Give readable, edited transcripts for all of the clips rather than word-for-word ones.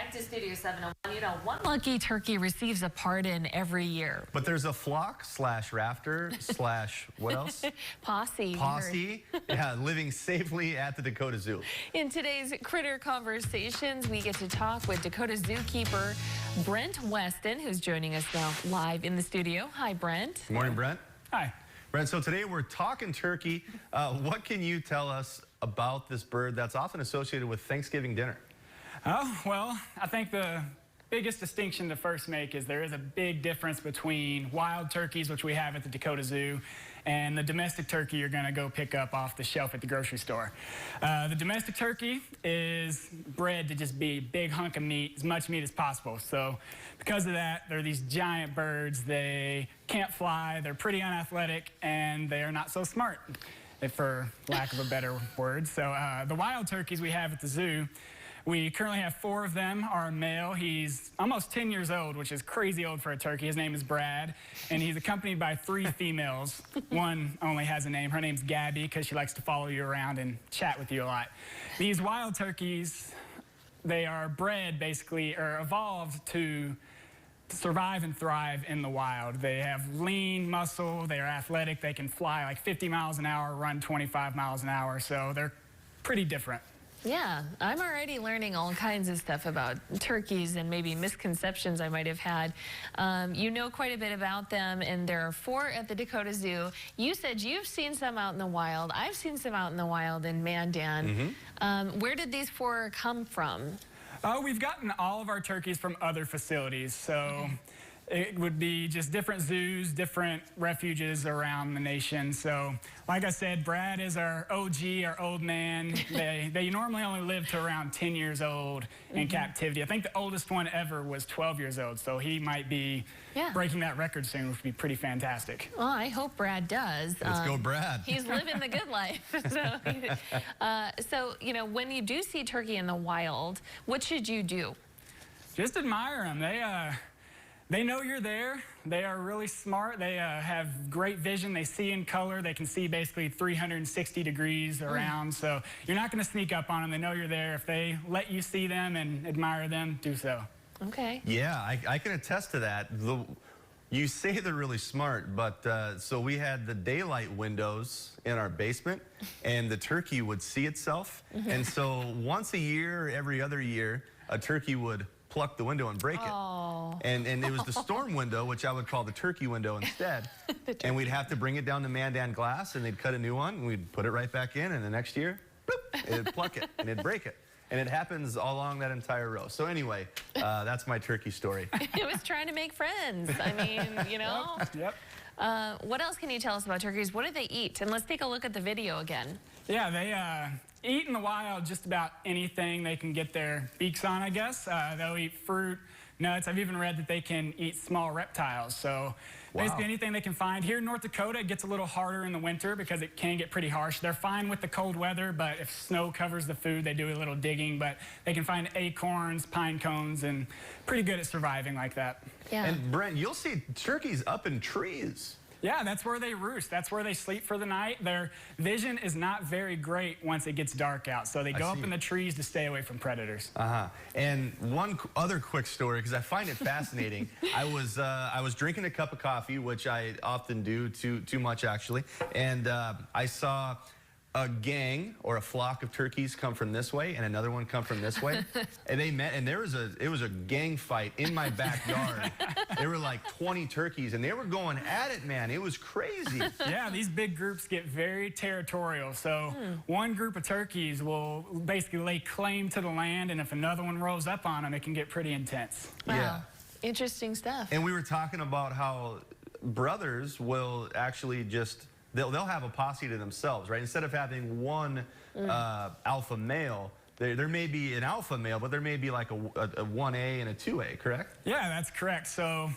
Back to Studio 701. You know, one lucky turkey receives a pardon every year. But there's a flock slash rafter slash what else? Posse. Posse. Yeah, living safely at the Dakota Zoo. In today's Critter Conversations, we get to talk with Dakota zookeeper Brent Weston, who's joining us now live in the studio. Hi, Brent. Good morning, Brent. Hi. Brent, so today we're talking turkey. What can you tell us about this bird that's often associated with Thanksgiving dinner? Oh, well, I think the biggest distinction to first make is there is a big difference between wild turkeys, which we have at the Dakota Zoo, and the domestic turkey you're going to go pick up off the shelf at the grocery store. The domestic turkey is bred to just be a big hunk of meat, as much meat as possible. So because of that, they're these giant birds. They can't fly, they're pretty unathletic, and they are not so smart, for lack of a better word. So the wild turkeys we have at the zoo, we currently have 4 of them. Our male, he's almost 10 years old, which is crazy old for a turkey. His name is Brad, and he's accompanied by 3 females. One only has a name. Her name's Gabby, because she likes to follow you around and chat with you a lot. These wild turkeys, they are bred, basically, or evolved to survive and thrive in the wild. They have lean muscle, they are athletic, they can fly like 50 miles an hour, run 25 miles an hour, so they're pretty different. Yeah, I'm already learning all kinds of stuff about turkeys and maybe misconceptions I might have had. You know quite a bit about them, and there are 4 at the Dakota Zoo. You said you've seen some out in the wild. I've seen some out in the wild in Mandan. Where did these 4 come from? We've gotten all of our turkeys from other facilities, so it would be just different zoos, different refuges around the nation. So, like I said, Brad is our OG, our old man. They normally only live to around 10 years old in captivity. I think the oldest one ever was 12 years old, so he might be breaking that record soon, which would be pretty fantastic. Well, I hope Brad does. Let's go, Brad. He's living the good life. So, you know, when you do see turkey in the wild, what should you do? Just admire them. They know you're there. They are really smart. They have great vision. They see in color. They can see basically 360 degrees around. So you're not going to sneak up on them. They know you're there. If they let you see them and admire them, do so. Okay. Yeah, I can attest to that. You say they're really smart, but so we had the daylight windows in our basement, and the turkey would see itself. And so once a year, every other year, a turkey would pluck the window and break it. And it was the storm window, which I would call the turkey window instead. And we'd have to bring it down to Mandan glass, and they'd cut a new one, and we'd put it right back in, and the next year, bloop, it'd pluck it, and it'd break it. And it happens all along that entire row. So anyway, that's my turkey story. It was trying to make friends. I mean, you know. Yep. What else can you tell us about turkeys? What do they eat? And let's take a look at the video again. Yeah, they eat in the wild just about anything they can get their beaks on, I guess. They'll eat fruit, nuts. I've even read that they can eat small reptiles. So basically anything they can find. Here in North Dakota, it gets a little harder in the winter because it can get pretty harsh. They're fine with the cold weather, but if snow covers the food, they do a little digging. But they can find acorns, pine cones, and pretty good at surviving like that. Yeah. And Brent, you'll see turkeys up in trees. Yeah, that's where they roost. That's where they sleep for the night. Their vision is not very great once it gets dark out, so they go up in the trees to stay away from predators. And one other quick story, because I find it fascinating. I was drinking a cup of coffee, which I often do, too much actually, and I saw a gang or a flock of turkeys come from this way and another one come from this way, and they met, and it was a gang fight in my backyard. There were like 20 turkeys, and they were going at it, man. It was crazy. Yeah, these big groups get very territorial. So one group of turkeys will basically lay claim to the land, and if another one rolls up on them, it can get pretty intense. Wow. Yeah. Interesting stuff. And we were talking about how brothers will actually just they'll have a posse to themselves, right? Instead of having one alpha male, there may be an alpha male, but there may be like a 1A and a 2A, correct? Yeah, that's correct. So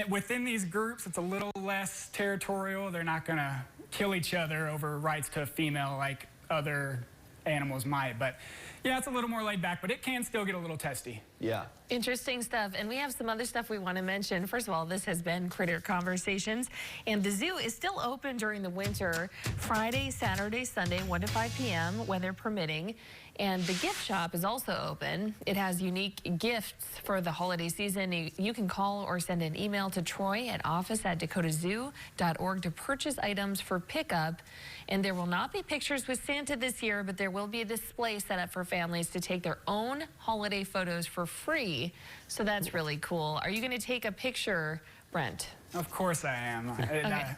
within these groups, it's a little less territorial. They're not going to kill each other over rights to a female like other animals might. But Yeah, it's a little more laid back, but it can still get a little testy. Yeah. Interesting stuff. And we have some other stuff we want to mention. First of all, this has been Critter Conversations. And the zoo is still open during the winter, Friday, Saturday, Sunday, 1 to 5 p.m., weather permitting. And the gift shop is also open. It has unique gifts for the holiday season. You can call or send an email to Troy at office@dakotazoo.org to purchase items for pickup. And there will not be pictures with Santa this year, but there will be a display set up for families to take their own holiday photos for free. So that's really cool. Are you going to take a picture, Brent? Of course I am.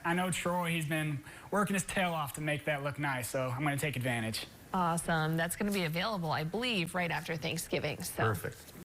I know Troy, he's been working his tail off to make that look nice, so I'm going to take advantage. Awesome. That's going to be available, I believe, right after Thanksgiving. So. Perfect.